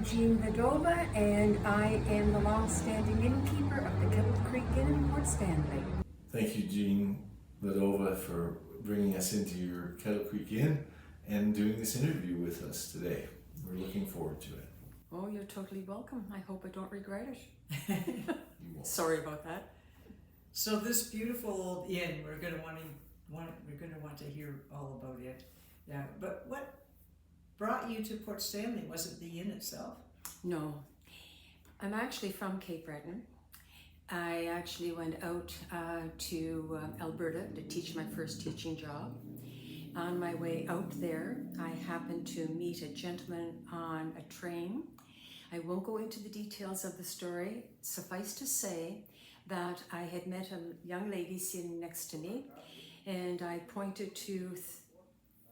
I'm Jean Vedova, and I am the long-standing innkeeper of the Kettle Creek Inn in Port Stanley. Thank you, Jean Vedova, for bringing us into your Kettle Creek Inn and doing this interview with us today. We're looking forward to it. Oh, you're totally welcome. I hope I don't regret it. You won't. Sorry about that. So this beautiful old inn, we're going to want to hear all about it. Yeah, but what brought you to Port Stanley? Was it the inn itself? No, I'm actually from Cape Breton. I actually went out to Alberta to teach my first teaching job. On my way out there, I happened to meet a gentleman on a train. I won't go into the details of the story. Suffice to say that I had met a young lady sitting next to me, and I pointed to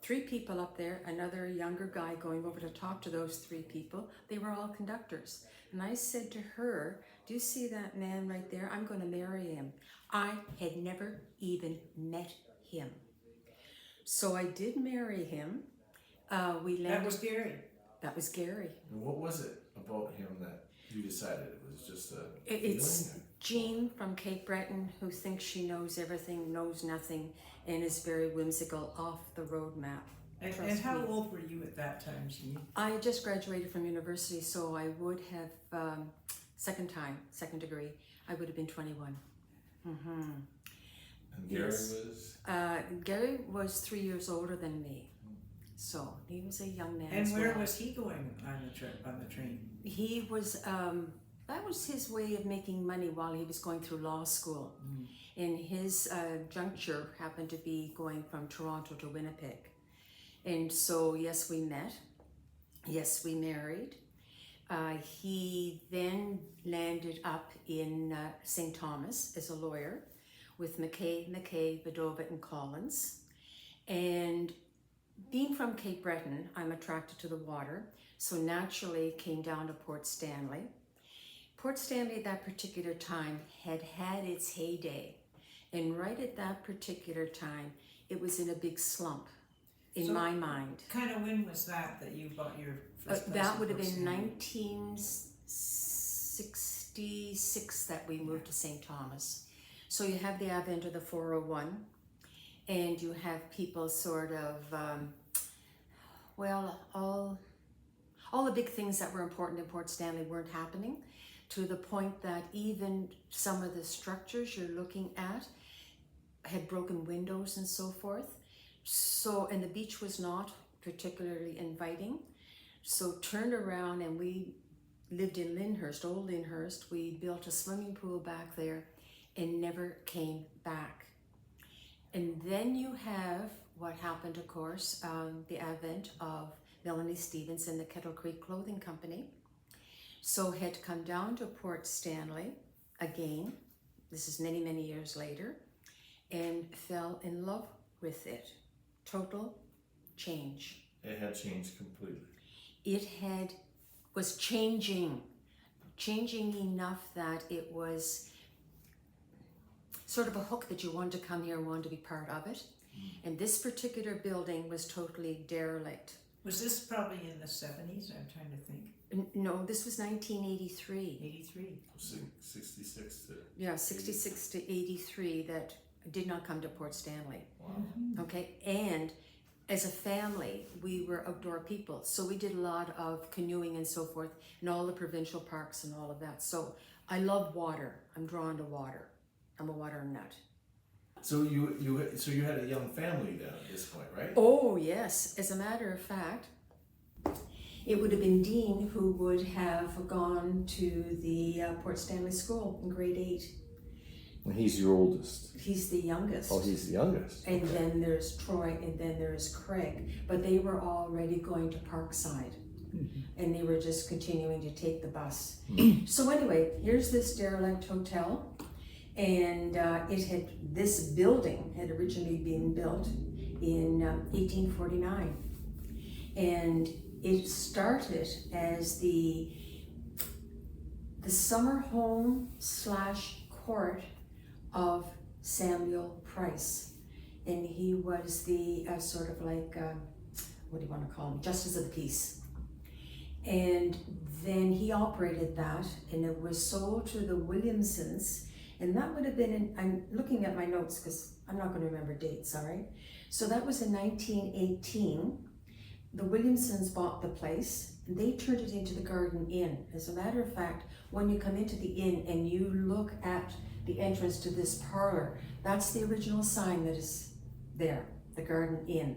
three people up there, another younger guy going over to talk to those three people. They were all conductors. And I said to her, "Do you see that man right there? I'm going to marry him." I had never even met him. So I did marry him. That was Gary. That was Gary. And what was it about him that you decided it was just a It's feeling? Jean from Cape Breton, who thinks she knows everything, knows nothing, and is very whimsical, off the road map. And Trust how me. old were you at that time, Jean? I just graduated from university, so I would have, second degree, I would have been 21. And Gary Yes. was? Gary was 3 years older than me, so he was a young man And as where well. was he going on the train? He was, that was his way of making money while he was going through law school. And his juncture happened to be going from Toronto to Winnipeg. And so, yes, we met. Yes, we married. He then landed up in St. Thomas as a lawyer with McKay, Vedova, and Collins. And being from Cape Breton, I'm attracted to the water, so naturally came down to Port Stanley. Port Stanley at that particular time had had its heyday, and right at that particular time, it was in a big slump, in So, my mind. Kind of when was that you bought your first place That in would have Port been Stanley? 1966 that we moved to St. Thomas. So you have the advent of the 401, and you have people sort of, all the big things that were important in Port Stanley weren't happening, to the point that even some of the structures you're looking at had broken windows and so forth. So, and the beach was not particularly inviting. So turned around, and we lived in Lyndhurst, old Lyndhurst. We built a swimming pool back there and never came back. And then you have what happened, of course, the advent of Melanie Stevens and the Kettle Creek Clothing Company. So had come down to Port Stanley again, this is many, many years later, and fell in love with it. Total change. It had changed completely. It was changing enough that it was sort of a hook that you wanted to come here and wanted to be part of it. And this particular building was totally derelict. Was this probably in the 70s? I'm trying to think. No, this was 1983. 83. 66 to... Yeah, 66 to 83 that did not come to Port Stanley. Wow. Okay, and as a family, we were outdoor people, so we did a lot of canoeing and so forth in all the provincial parks and all of that. So I love water. I'm drawn to water. I'm a water nut. So you had a young family then at this point, right? Oh yes, as a matter of fact, it would have been Dean who would have gone to the Port Stanley School in grade 8. And he's your oldest. He's the youngest. Oh, he's the youngest. And then there's Troy, and then there's Craig. But they were already going to Parkside. And they were just continuing to take the bus. So anyway, here's this derelict hotel. And this building had originally been built in 1849. And it started as the summer home / court of Samuel Price. And he was the sort of like, what do you want to call him? Justice of the Peace. And then he operated that, and it was sold to the Williamsons, and that would have been in, I'm looking at my notes because I'm not going to remember dates, all right? So that was in 1918. The Williamsons bought the place, and they turned it into the Garden Inn. As a matter of fact, when you come into the inn and you look at the entrance to this parlor, that's the original sign that is there, the Garden Inn.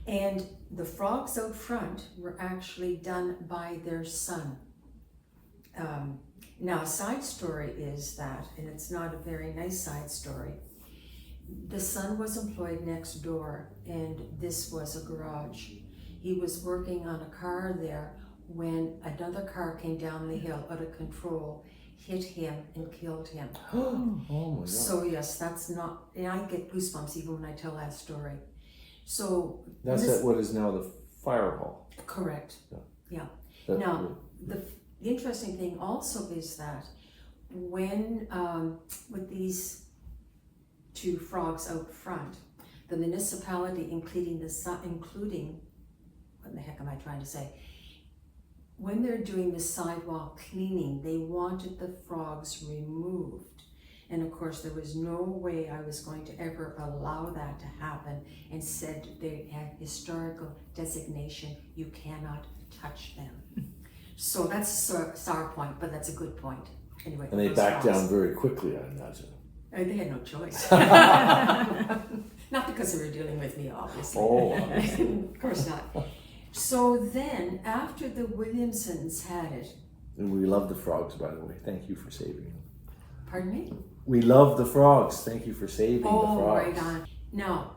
And the frogs out front were actually done by their son. Now, a side story is that, and it's not a very nice side story, the son was employed next door, and this was a garage. He was working on a car there when another car came down the hill out of control, hit him and killed him. Oh my God. So yes, that's not, and I get goosebumps even when I tell that story. So That's this, at what is now the fire hall. correct. Yeah. That- Now, the interesting thing also is that when, with these two frogs out front, the municipality, including what the heck am I trying to say? When they're doing the sidewalk cleaning, they wanted the frogs removed. And of course, there was no way I was going to ever allow that to happen, and said they have historical designation, you cannot touch them. So that's a sour point, but that's a good point. Anyway. And they those backed frogs. down very quickly, I imagine. They had no choice. Not because they were dealing with me, obviously. Oh, Of course not. So then, after the Williamsons had it, And we love the frogs, by the way. Thank you for saving them. pardon me? We love the frogs. Thank you for saving the frogs. Right on. Now,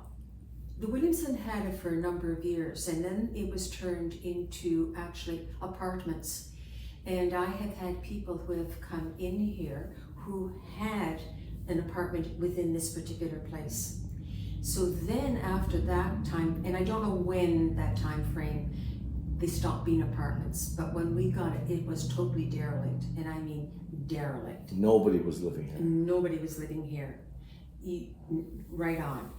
the Williamson had it for a number of years, and then it was turned into actually apartments. And I have had people who have come in here who had an apartment within this particular place. So then after that time, and I don't know when that time frame, they stopped being apartments, but when we got it, it was totally derelict, and I mean derelict. Nobody was living here. Nobody was living here. Right on.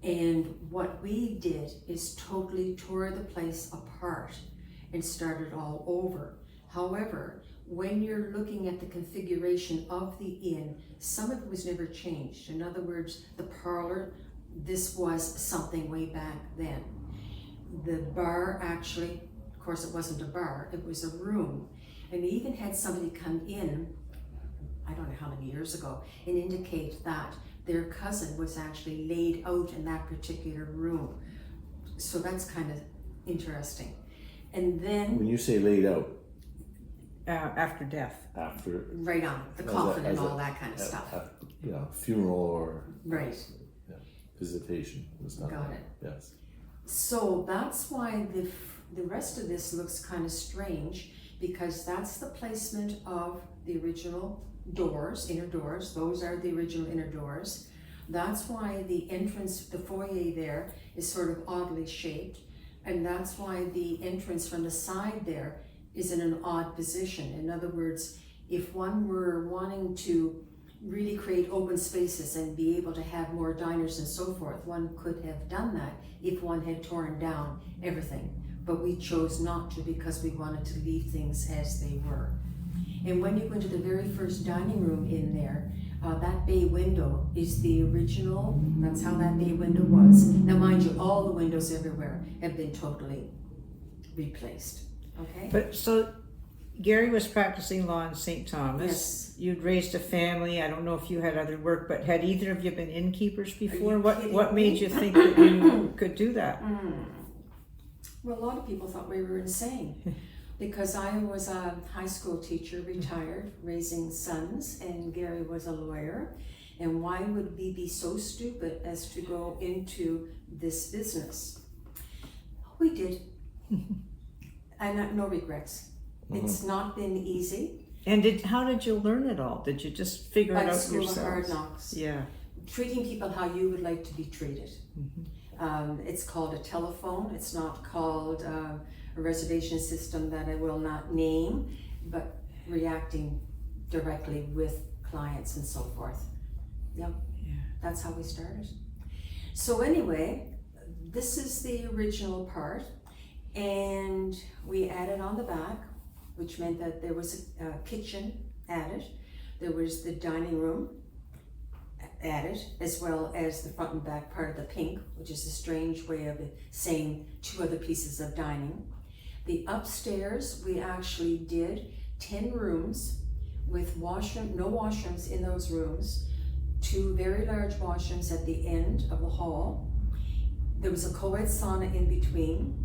And what we did is totally tore the place apart and started all over. However, when you're looking at the configuration of the inn, some of it was never changed. In other words, the parlor, this was something way back then. The bar actually, of course it wasn't a bar, it was a room. And they even had somebody come in, I don't know how many years ago, and indicate that their cousin was actually laid out in that particular room. So that's kind of interesting. And then, When you say laid out, After death. after right on, the coffin and all that kind of stuff. Funeral or Right. visitation was not. Got it. Yes. So that's why the rest of this looks kind of strange, because that's the placement of the original doors, inner doors. Those are the original inner doors. That's why the entrance, the foyer there is sort of oddly shaped. And that's why the entrance from the side there is in an odd position. In other words, if one were wanting to really create open spaces and be able to have more diners and so forth, one could have done that if one had torn down everything. But we chose not to, because we wanted to leave things as they were. And when you go into the very first dining room in there, that bay window is the original, that's how that bay window was. Now mind you, all the windows everywhere have been totally replaced, okay? But so Gary was practicing law in St. Thomas. Yes. You'd raised a family. I don't know if you had other work, but had either of you been innkeepers before? you What kidding made me? you think that you could do that? Well, a lot of people thought we were insane, because I was a high school teacher, retired, raising sons, and Gary was a lawyer. And why would we be so stupid as to go into this business? We did. And no regrets. It's not been easy. And how did you learn it all? Did you just figure By it the out school of yourself? hard knocks. Yeah. Treating people how you would like to be treated. It's called a telephone. It's not called a reservation system that I will not name, but reacting directly with clients and so forth. Yep. Yeah. That's how we started. So anyway, this is the original part. And we added on the back, which meant that there was a kitchen added. There was the dining room added, as well as the front and back part of the pink, which is a strange way of saying two other pieces of dining. The upstairs, we actually did 10 rooms with no washrooms in those rooms, 2 very large washrooms at the end of the hall. There was a co-ed sauna in between.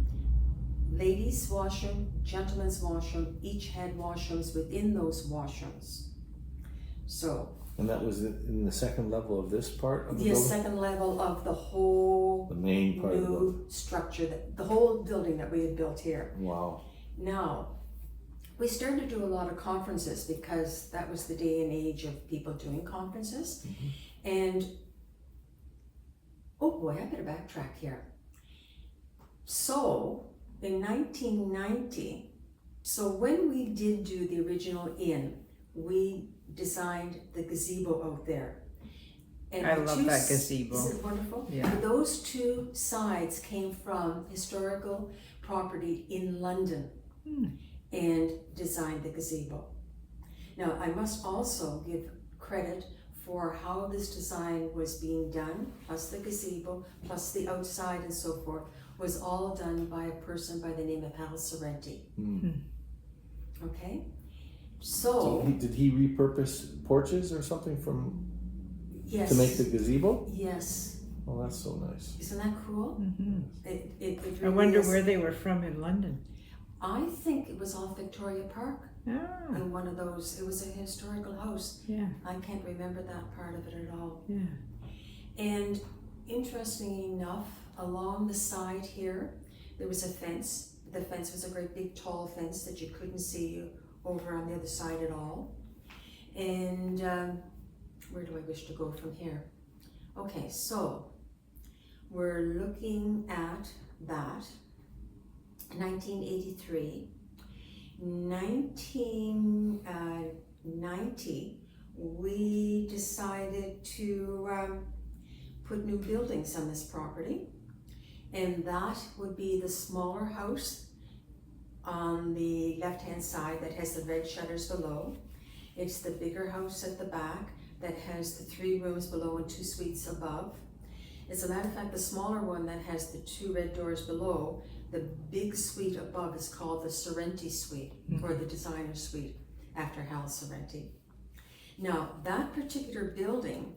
Ladies' washroom, gentlemen's washroom, each had washrooms within those washrooms. So. And that was in the second level of this part of the The building? second level of the whole The main part of the building. new structure, the whole building that we had built here. Wow. Now, we started to do a lot of conferences because that was the day and age of people doing conferences. And, oh boy, I better backtrack here. So, in 1990, so when we did do the original inn, we designed the gazebo out there. And I the love that gazebo. Isn't it wonderful? Yeah. Those 2 sides came from historical property in London and designed the gazebo. Now, I must also give credit for how this design was being done, plus the gazebo, plus the outside and so forth, was all done by a person by the name of Hal Sorrenti. Okay? So did he repurpose porches or something Yes. to make the gazebo? Yes. Oh, that's so nice. Isn't that cool? It really I wonder is. where they were from in London. I think it was off Victoria Park Ah, in one of those. It was a historical house. yeah, I can't remember that part of it at all. yeah. And interestingly enough, along the side here, there was a fence. The fence was a great big tall fence that you couldn't see over on the other side at all. And where do I wish to go from here? Okay, so we're looking at that. 1983. 1990, we decided to put new buildings on this property, and that would be the smaller house on the left-hand side that has the red shutters below. It's the bigger house at the back that has the 3 rooms below and 2 suites above. As a matter of fact, the smaller one that has the 2 red doors below, the big suite above is called the Sorrenti Suite, or the designer suite, after Hal Sorrenti. Now, that particular building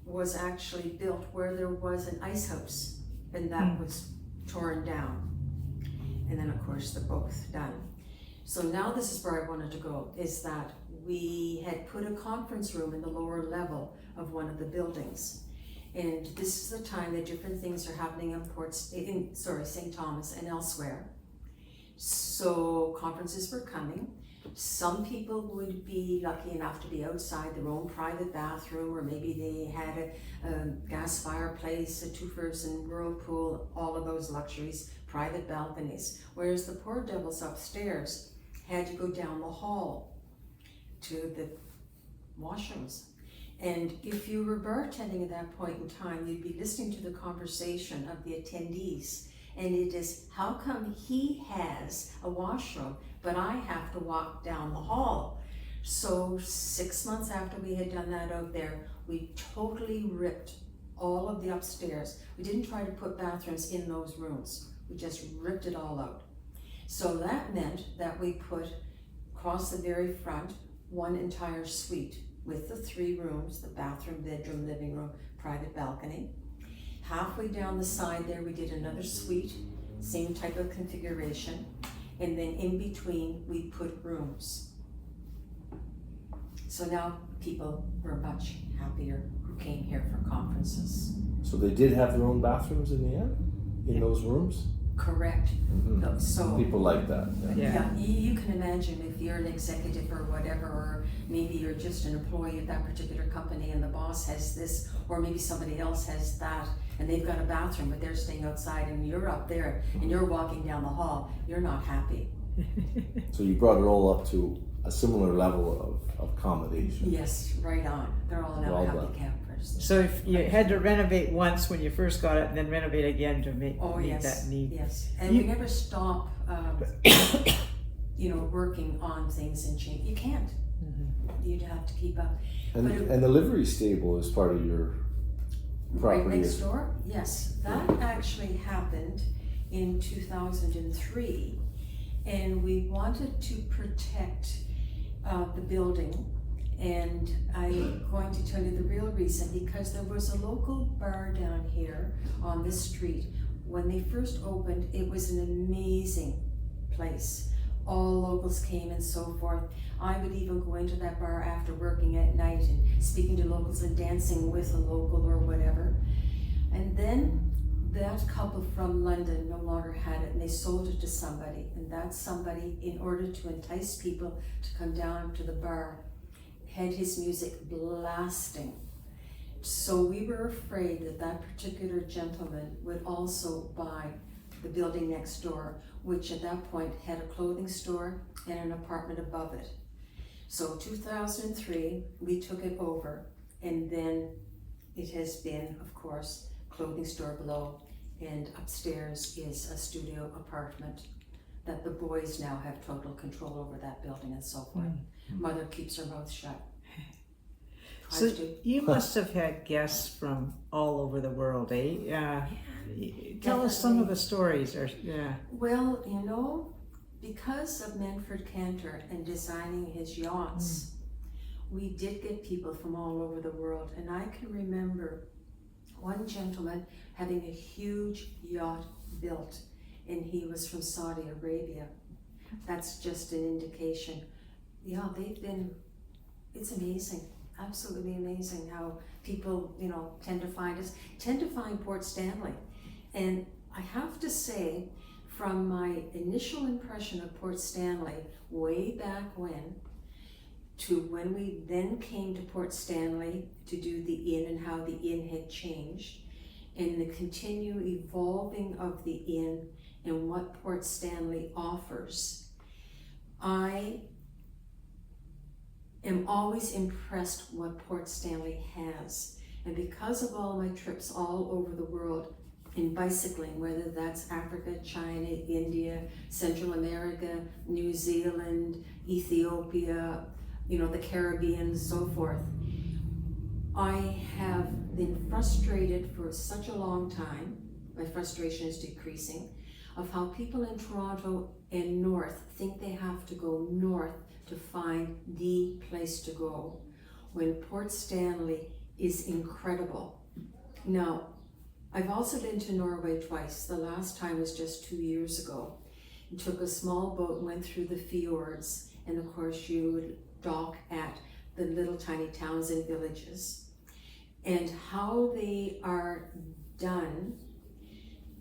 was actually built where there was an ice house, and that was torn down. And then, of course, they're both done. So now this is where I wanted to go, is that we had put a conference room in the lower level of one of the buildings. And this is the time that different things are happening in St. Thomas and elsewhere. So conferences were coming. Some people would be lucky enough to be outside their own private bathroom, or maybe they had a gas fireplace, a 2-person whirlpool, all of those luxuries, private balconies. Whereas the poor devils upstairs had to go down the hall to the washrooms. And if you were bartending at that point in time, you'd be listening to the conversation of the attendees. And it is, how come he has a washroom, but I have to walk down the hall? So 6 months after we had done that out there, we totally ripped all of the upstairs. We didn't try to put bathrooms in those rooms. We just ripped it all out. So that meant that we put across the very front one entire suite with the 3 rooms, the bathroom, bedroom, living room, private balcony. Halfway down the side there, we did another suite, same type of configuration. And then in between, we put rooms. So now people were much happier who came here for conferences. So they did have their own bathrooms in the end, in those rooms? Correct. No, so People like that. yeah, you can imagine if you're an executive or whatever, or maybe you're just an employee of that particular company and the boss has this, or maybe somebody else has that, and they've got a bathroom but they're staying outside and you're up there and you're walking down the hall, you're not happy. So you brought it all up to a similar level of accommodation. Yes, right on. They're all now Well happy done. campers. matters. So if you had to renovate once when you first got it, and then renovate again to meet yes, that need. yes, and we never stop, working on things and change. You can't. You'd have to keep up. And the livery stable is part of your property. Right next door? Yes. That actually happened in 2003, and we wanted to protect the building. And I'm going to tell you the real reason, because there was a local bar down here on this street. When they first opened, it was an amazing place. All locals came and so forth. I would even go into that bar after working at night and speaking to locals and dancing with a local or whatever. And then that couple from London no longer had it, and they sold it to somebody. And that somebody, in order to entice people to come down to the bar, had his music blasting. So we were afraid that that particular gentleman would also buy the building next door, which at that point had a clothing store and an apartment above it. So 2003, we took it over, and then it has been, of course, clothing store below, and upstairs is a studio apartment that the boys now have total control over that building and so forth. Mother keeps her mouth shut. So you must have had guests from all over the world, eh? Tell us some of the stories. Well, because of Manfred Cantor and designing his yachts, we did get people from all over the world. And I can remember one gentleman having a huge yacht built, and he was from Saudi Arabia. That's just an indication. Yeah, it's amazing. Absolutely amazing how people, tend to find us, tend to find Port Stanley. And I have to say, from my initial impression of Port Stanley way back when, to when we then came to Port Stanley to do the inn and how the inn had changed, and the continued evolving of the inn and what Port Stanley offers, I am always impressed what Port Stanley has. And because of all my trips all over the world in bicycling, whether that's Africa, China, India, Central America, New Zealand, Ethiopia, the Caribbean, so forth, I have been frustrated for such a long time, my frustration is decreasing, of how people in Toronto and north think they have to go north to find the place to go, when Port Stanley is incredible. Now, I've also been to Norway twice. The last time was just 2 years ago. You took a small boat, went through the fjords, and of course you would dock at the little tiny towns and villages. And how they are done,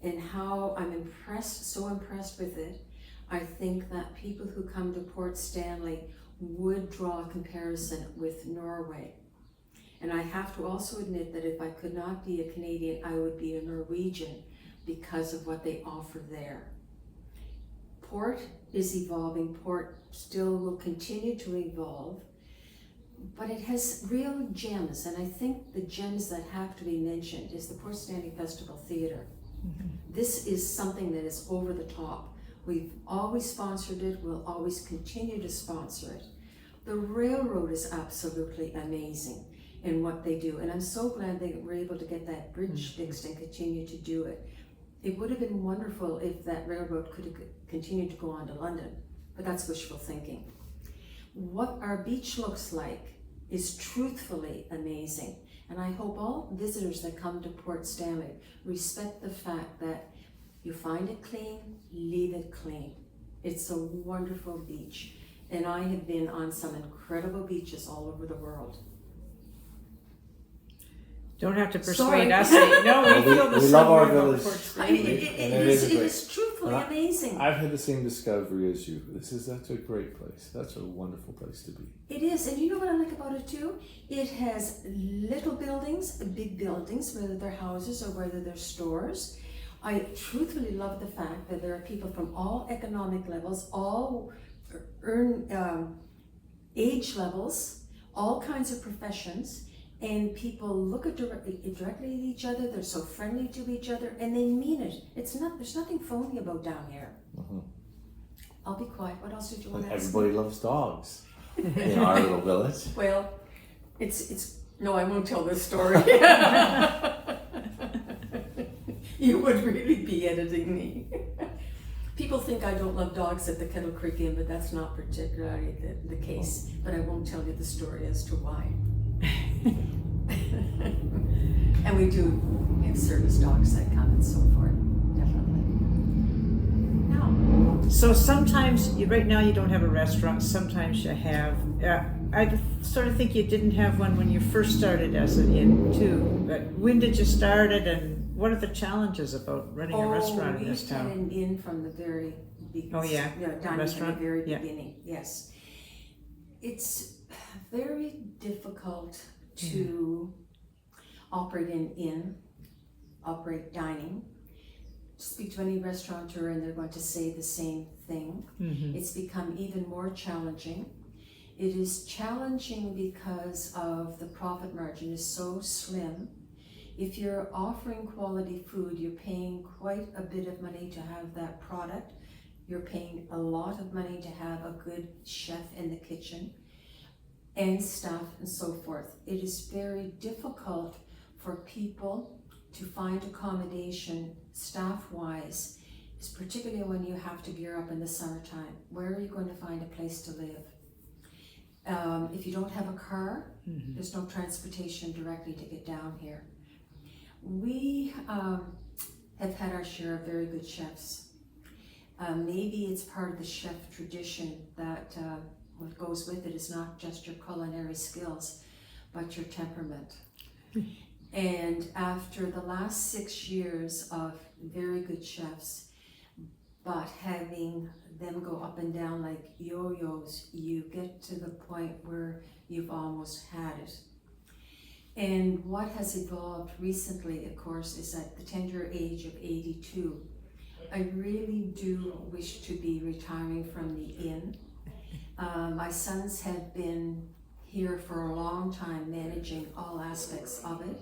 and how I'm so impressed with it, I think that people who come to Port Stanley would draw a comparison with Norway. And I have to also admit that if I could not be a Canadian, I would be a Norwegian because of what they offer there. Port is evolving. Port still will continue to evolve, but it has real gems. And I think the gems that have to be mentioned is the Port Stanley Festival Theatre. This is something that is over the top. We've always sponsored it, we'll always continue to sponsor it. The railroad is absolutely amazing in what they do, and I'm so glad they were able to get that bridge fixed and continue to do it. It would have been wonderful if that railroad could have continued to go on to London, but that's wishful thinking. What our beach looks like is truthfully amazing, and I hope all visitors that come to Port Stanley respect the fact that you find it clean, leave it clean. It's a wonderful beach, and I have been on some incredible beaches all over the world. Don't have to persuade us. No, we feel the we same love our way about village. Port Stanley. It is truthfully amazing. I've had the same discovery as you. This is such a great place. That's a wonderful place to be. It is, and you know what I like about it too? It has little buildings, big buildings, whether they're houses or whether they're stores. I truthfully love the fact that there are people from all economic levels, all age levels, all kinds of professions, and people look directly at each other. They're so friendly to each other, and they mean it. There's nothing phony about down here. I'll be quiet. What else did you want to ask? Everybody loves dogs in our little village. Well, it's no, I won't tell this story. You would really be editing me. People think I don't love dogs at the Kettle Creek Inn, but that's not particularly the case. But I won't tell you the story as to why. And we do have service dogs that come and so forth, definitely. Now, So sometimes, right now you don't have a restaurant, sometimes you have, I sort of think you didn't have one when you first started as an inn too, but when did you start it and what are the challenges about running a restaurant in this town? we had an inn from the very beginning. Oh, yeah? Dining Restaurant? from the very Yeah. beginning, yes. It's very difficult to operate an inn, operate dining. Speak to any restaurateur and they're going to say the same thing. It's become even more challenging. It is challenging because of the profit margin is so slim. If you're offering quality food, you're paying quite a bit of money to have that product. You're paying a lot of money to have a good chef in the kitchen and staff and so forth. It is very difficult for people to find accommodation staff-wise, particularly when you have to gear up in the summertime. Where are you going to find a place to live? If you don't have a car, there's no transportation directly to get down here. We have had our share of very good chefs. Maybe it's part of the chef tradition that what goes with it is not just your culinary skills, but your temperament. And after the last 6 years of very good chefs, but having them go up and down like yo-yos, you get to the point where you've almost had it. And what has evolved recently, of course, is at the tender age of 82. I really do wish to be retiring from the inn. My sons have been here for a long time, managing all aspects of it.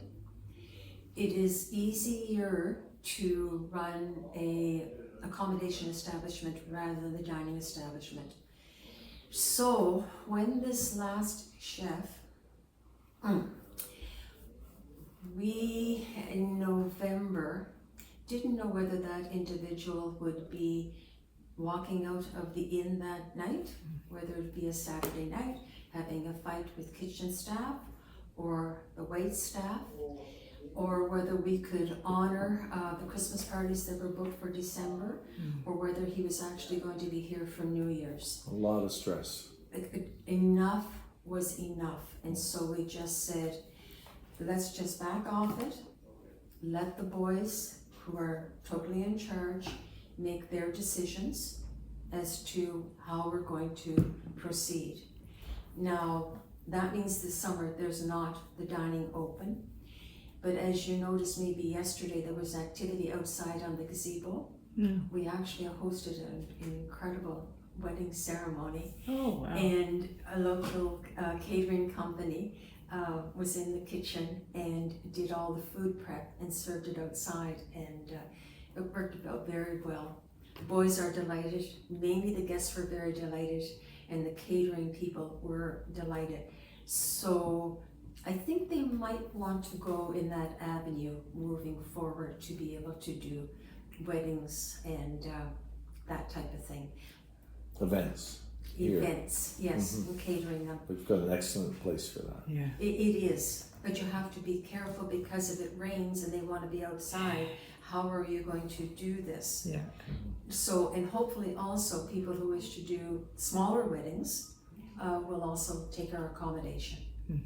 It is easier to run a accommodation establishment rather than the dining establishment. So when this last chef, we in November didn't know whether that individual would be walking out of the inn that night, whether it be a Saturday night, having a fight with kitchen staff or the wait staff, or whether we could honor the Christmas parties that were booked for December, or whether he was actually going to be here for New Year's. A lot of stress. Enough was enough, and so we just said, let's just back off it, let the boys who are totally in charge make their decisions as to how we're going to proceed. Now, that means this summer there's not the dining open, but as you noticed maybe yesterday there was activity outside on the gazebo. We actually hosted an incredible wedding ceremony. Oh, wow. And a local catering company was in the kitchen and did all the food prep and served it outside, and it worked out very well. The boys are delighted, mainly the guests were very delighted, and the catering people were delighted. So I think they might want to go in that avenue moving forward to be able to do weddings and that type of thing. Events. Here. Events, yes, and catering them. We've got an excellent place for that. Yeah. It is, but you have to be careful because if it rains and they want to be outside, how are you going to do this? Yeah. So, and hopefully also people who wish to do smaller weddings will also take our accommodation,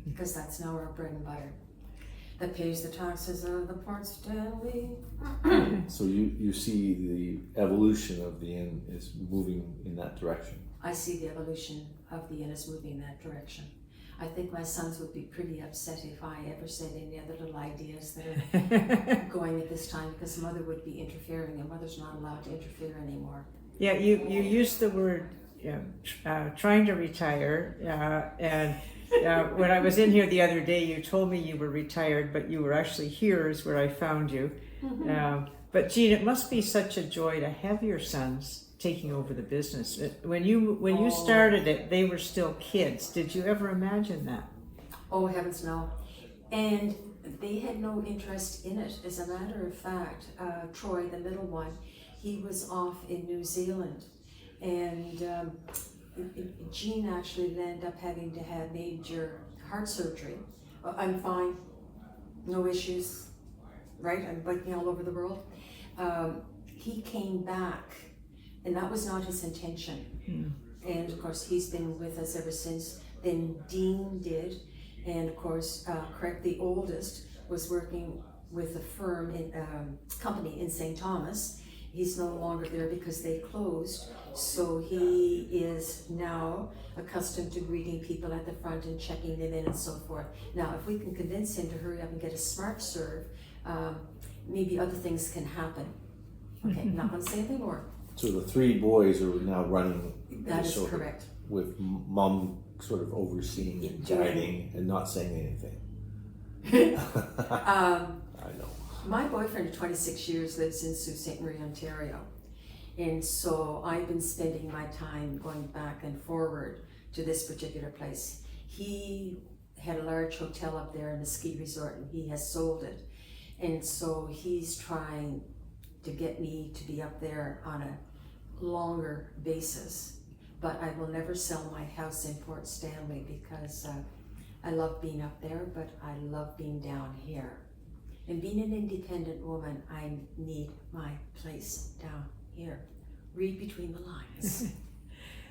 because that's now our bread and butter. That pays the taxes of the Port Stanley. So you see the evolution of the inn is moving in that direction. I see the evolution of the inn is moving in that direction. I think my sons would be pretty upset if I ever said any other little ideas that are going at this time, because mother would be interfering, and mother's not allowed to interfere anymore. Yeah, you used the word trying to retire, and When I was in here the other day, you told me you were retired, but you were actually here is where I found you. But Jean, it must be such a joy to have your sons taking over the business. When you started it, they were still kids. Did you ever imagine that? Oh, heavens no. And they had no interest in it. As a matter of fact, Troy, the middle one, he was off in New Zealand. And Jean actually ended up having to have major heart surgery. I'm fine, no issues, right? I'm biking all over the world. He came back, and that was not his intention. And of course, he's been with us ever since. Then Dean did, and of course, Craig, the oldest, was working with a firm company in St. Thomas. He's no longer there because they closed. So he is now accustomed to greeting people at the front and checking them in and so forth. Now, if we can convince him to hurry up and get a smart serve, maybe other things can happen. Okay, not going to say anything more. So the three boys are now running. That is correct. With mom sort of overseeing and guiding and not saying anything. I know. My boyfriend of 26 years lives in Sault Ste. Marie, Ontario. And so I've been spending my time going back and forward to this particular place. He had a large hotel up there in the ski resort, and he has sold it. And so he's trying to get me to be up there on a longer basis. But I will never sell my house in Port Stanley because I love being up there, but I love being down here. And being an independent woman, I need my place down here. Read between the lines.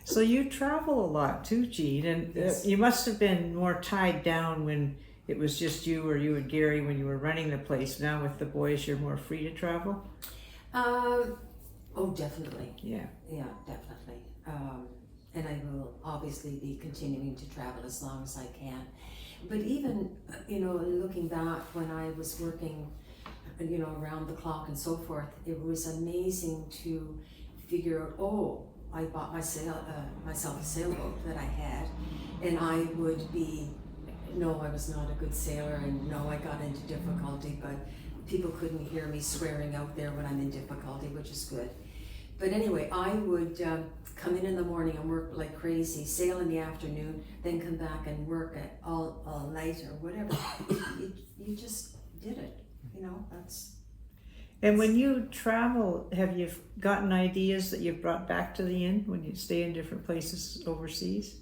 So you travel a lot too, Jean, and Yes. you must have been more tied down when it was just you or you and Gary when you were running the place. Now with the boys, you're more free to travel? Oh, definitely. Yeah. Yeah, definitely. And I will obviously be continuing to travel as long as I can. But even, looking back when I was working, around the clock and so forth, it was amazing to figure out, I bought myself a sailboat that I had, and I would be, no, I was not a good sailor, and no, I got into difficulty, but people couldn't hear me swearing out there when I'm in difficulty, which is good. But anyway, I would come in the morning and work like crazy, sail in the afternoon, then come back and work at all night or whatever. You just did it, that's... And when you travel, have you gotten ideas that you've brought back to the inn when you stay in different places overseas?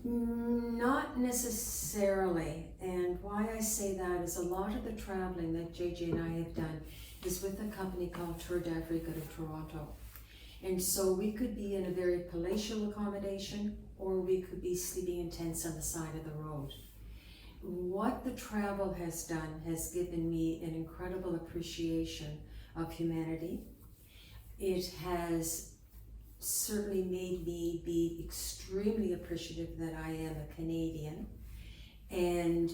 Not necessarily, and why I say that is a lot of the traveling that JJ and I have done is with a company called Tour d'Afrique of Toronto. And so we could be in a very palatial accommodation, or we could be sleeping in tents on the side of the road. What the travel has done has given me an incredible appreciation of humanity. It has certainly made me be extremely appreciative that I am a Canadian, and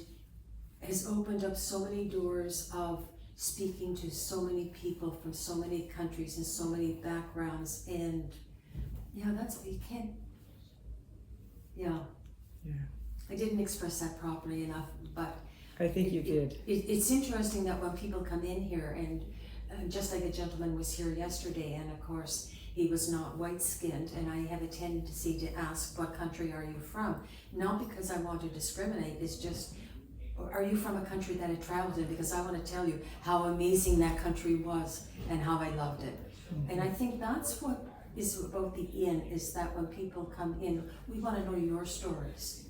has opened up so many doors of speaking to so many people from so many countries and so many backgrounds, and that's what you can. Yeah. I didn't express that properly enough, but I think you did. It's interesting that when people come in here, and just like a gentleman was here yesterday, and of course he was not white-skinned, and I have a tendency to ask, what country are you from? Not because I want to discriminate, it's just, are you from a country that I traveled in? Because I want to tell you how amazing that country was and how I loved it. And I think that's what is about the inn, is that when people come in, we want to know your stories.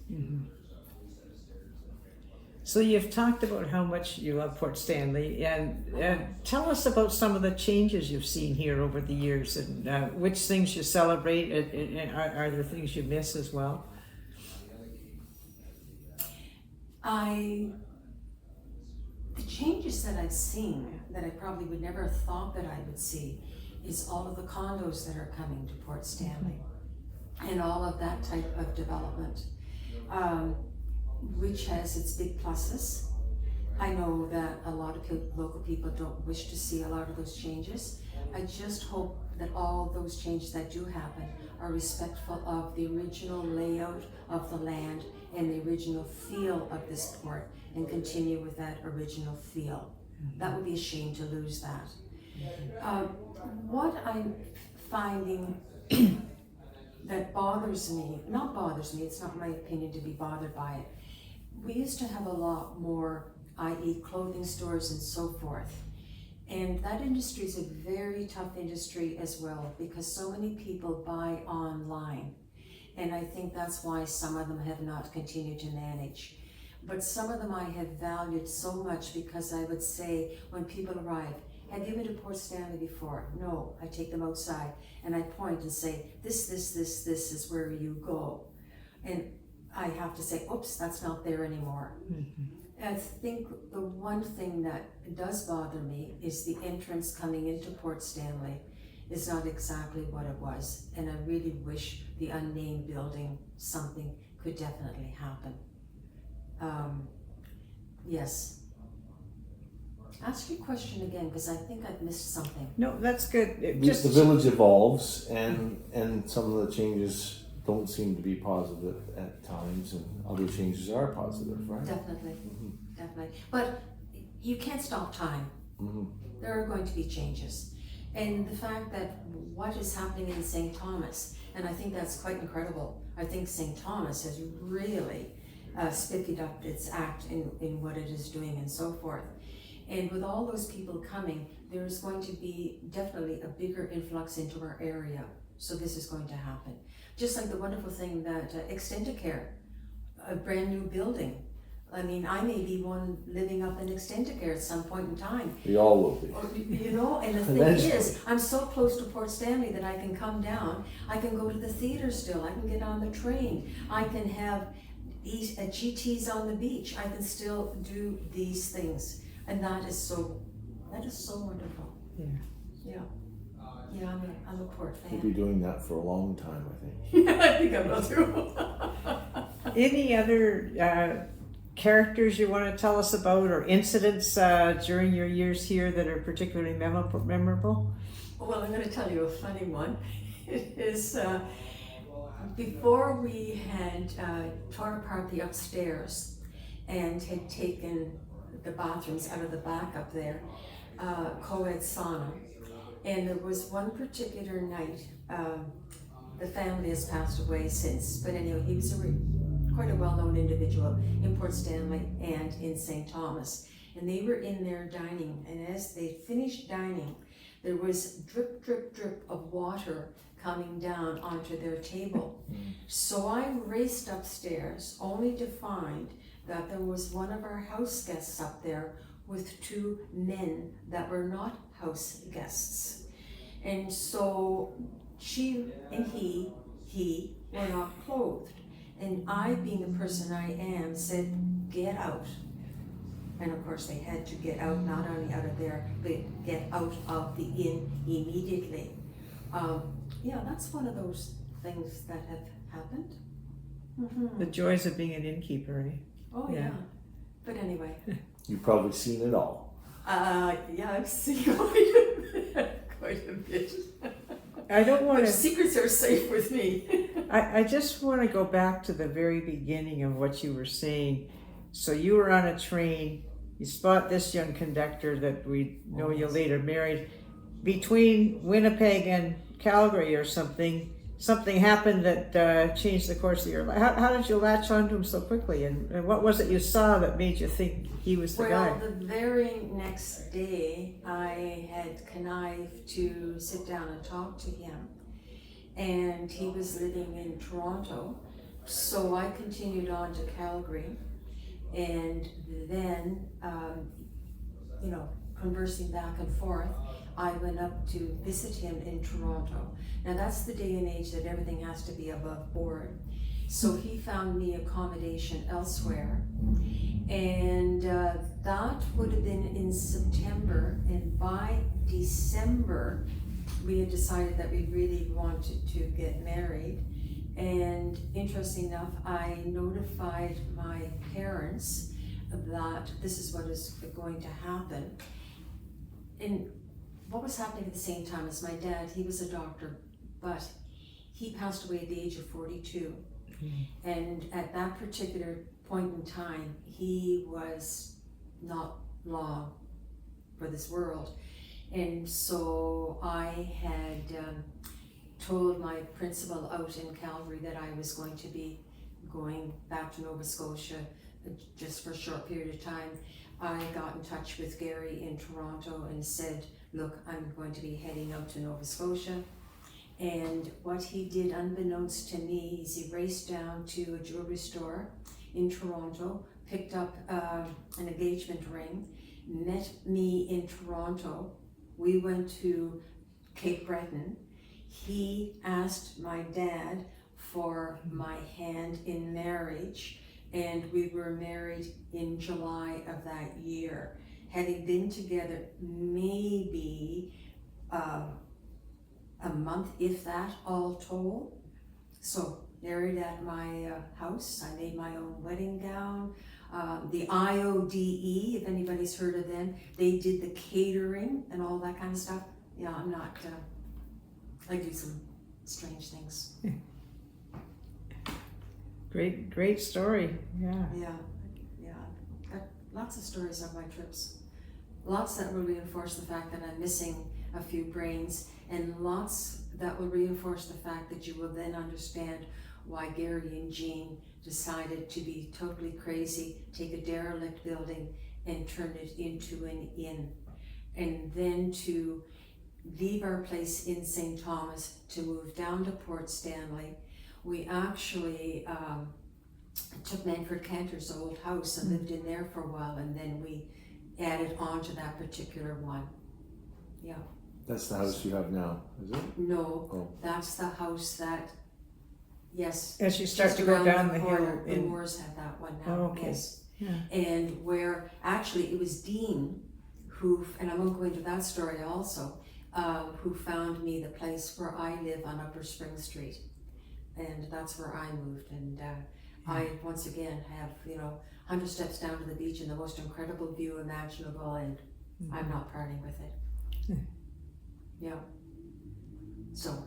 So you've talked about how much you love Port Stanley, and tell us about some of the changes you've seen here over the years, and which things you celebrate, and are there things you miss as well? The changes that I've seen that I probably would never have thought that I would see is all of the condos that are coming to Port Stanley and all of that type of development, which has its big pluses. I know that a lot of local people don't wish to see a lot of those changes. I just hope that all those changes that do happen are respectful of the original layout of the land and the original feel of this port, and continue with that original feel. That would be a shame to lose that. What I'm finding that bothers me, not bothers me, it's not my opinion to be bothered by it. We used to have a lot more, i.e. clothing stores and so forth. And that industry is a very tough industry as well, because so many people buy online. And I think that's why some of them have not continued to manage. But some of them I have valued so much, because I would say when people arrive, have you been to Port Stanley before? No. I take them outside and I point and say, this is where you go. And I have to say, oops, that's not there anymore. I think the one thing that does bother me is the entrance coming into Port Stanley is not exactly what it was. And I really wish the unnamed building, something could definitely happen. Yes. Ask your question again, because I think I've missed something. No, that's good. The village evolves, and some of the changes don't seem to be positive at times, and other changes are positive, right? Definitely, definitely. But you can't stop time. There are going to be changes. And the fact that what is happening in St. Thomas, and I think that's quite incredible. I think St. Thomas has really spiffed up its act in what it is doing and so forth. And with all those people coming, there's going to be definitely a bigger influx into our area. So this is going to happen. Just like the wonderful thing that Extendicare, a brand new building. I mean, I may be one living up in Extendicare at some point in time. We all will be. You know, and the thing is, I'm so close to Port Stanley that I can come down. I can go to the theater still. I can get on the train. I can have GTs on the beach. I can still do these things. And that is so wonderful. Yeah, I'm a Port fan. We'll be doing that for a long time, I think. I think I will too. Any other characters you want to tell us about, or incidents during your years here that are particularly memorable? Well, I'm going to tell you a funny one. It is before we had torn apart the upstairs and had taken the bathrooms out of the back up there, co-ed sauna. And there was one particular night, the family has passed away since, but anyway, he was quite a well-known individual in Port Stanley and in St. Thomas. And they were in there dining, and as they finished dining, there was drip, drip, drip of water coming down onto their table. So I raced upstairs only to find that there was one of our house guests up there with two men that were not house guests. And so she and he were not clothed. And I, being the person I am, said, get out. And of course they had to get out, not only out of there, but get out of the inn immediately. Yeah, that's one of those things that have happened. The joys of being an innkeeper, eh? Oh yeah. But anyway. You've probably seen it all. Yeah, I've seen quite a bit. I don't want to. Secrets are safe with me. I just want to go back to the very beginning of what you were saying. So you were on a train. You spot this young conductor that we know you later married. Between Winnipeg and Calgary or something happened that changed the course of your life. How did you latch onto him so quickly? And what was it you saw that made you think he was the guy? Well, the very next day, I had connived to sit down and talk to him. And he was living in Toronto. So I continued on to Calgary. And then, conversing back and forth, I went up to visit him in Toronto. Now that's the day and age that everything has to be above board. So he found me accommodation elsewhere. And that would have been in September. And by December, we had decided that we really wanted to get married. And interesting enough, I notified my parents that this is what is going to happen. And what was happening at the same time is my dad, he was a doctor, but he passed away at the age of 42. And at that particular point in time, he was not long for this world. And so I had told my principal out in Calgary that I was going to be going back to Nova Scotia just for a short period of time. I got in touch with Gary in Toronto and said, look, I'm going to be heading out to Nova Scotia. And what he did, unbeknownst to me, is he raced down to a jewelry store in Toronto, picked up an engagement ring, met me in Toronto. We went to Cape Breton. He asked my dad for my hand in marriage, and we were married in July of that year, having been together maybe a month, if that, all told. So married at my house. I made my own wedding gown. The IODE, if anybody's heard of them, they did the catering and all that kind of stuff. Yeah, I'm not, I do some strange things. Great story. Yeah. Yeah. Got lots of stories of my trips. Lots that will reinforce the fact that I'm missing a few brains, and lots that will reinforce the fact that you will then understand why Gary and Jean decided to be totally crazy, take a derelict building and turn it into an inn, and then to leave our place in St. Thomas to move down to Port Stanley. We actually took Manfred Cantor's old house and lived in there for a while, and then we added on to that particular one. Yeah. That's the house you have now, is it? No, Oh. that's the house that, yes. As you start just to go around down the corner. hill. The Moores have that one now, Oh, okay. yes. Yeah. And where, actually, it was Dean who, and I won't go into that story also, who found me the place where I live on Upper Spring Street. And that's where I moved. And I, once again, have, 100 steps down to the beach and the most incredible view imaginable, and I'm not parting with it. Yeah. So.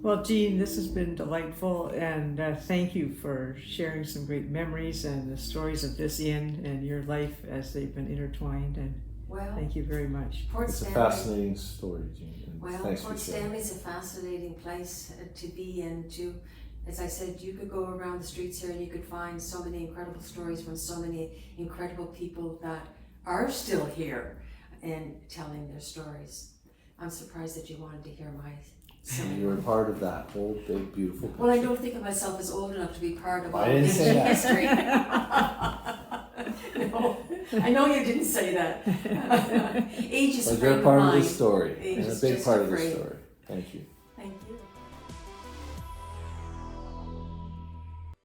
Well, Jean, this has been delightful, and thank you for sharing some great memories and the stories of this inn and your life as they've been intertwined. And thank you very much. Port It's Stanley, a fascinating story, Jean. And well, thanks Port for sharing. Stanley's a fascinating place to be in. To, as I said, you could go around the streets here and you could find so many incredible stories from so many incredible people that are still here and telling their stories. I'm surprised that you wanted to hear my story. You were part of that whole big, beautiful picture. Well, I don't think of myself as old enough to be part of all I didn't this say that. history. No, I know you didn't say that. Age is a But frame you're of part of mind. the story, Age and a is big just part a of the frame. story. Thank you.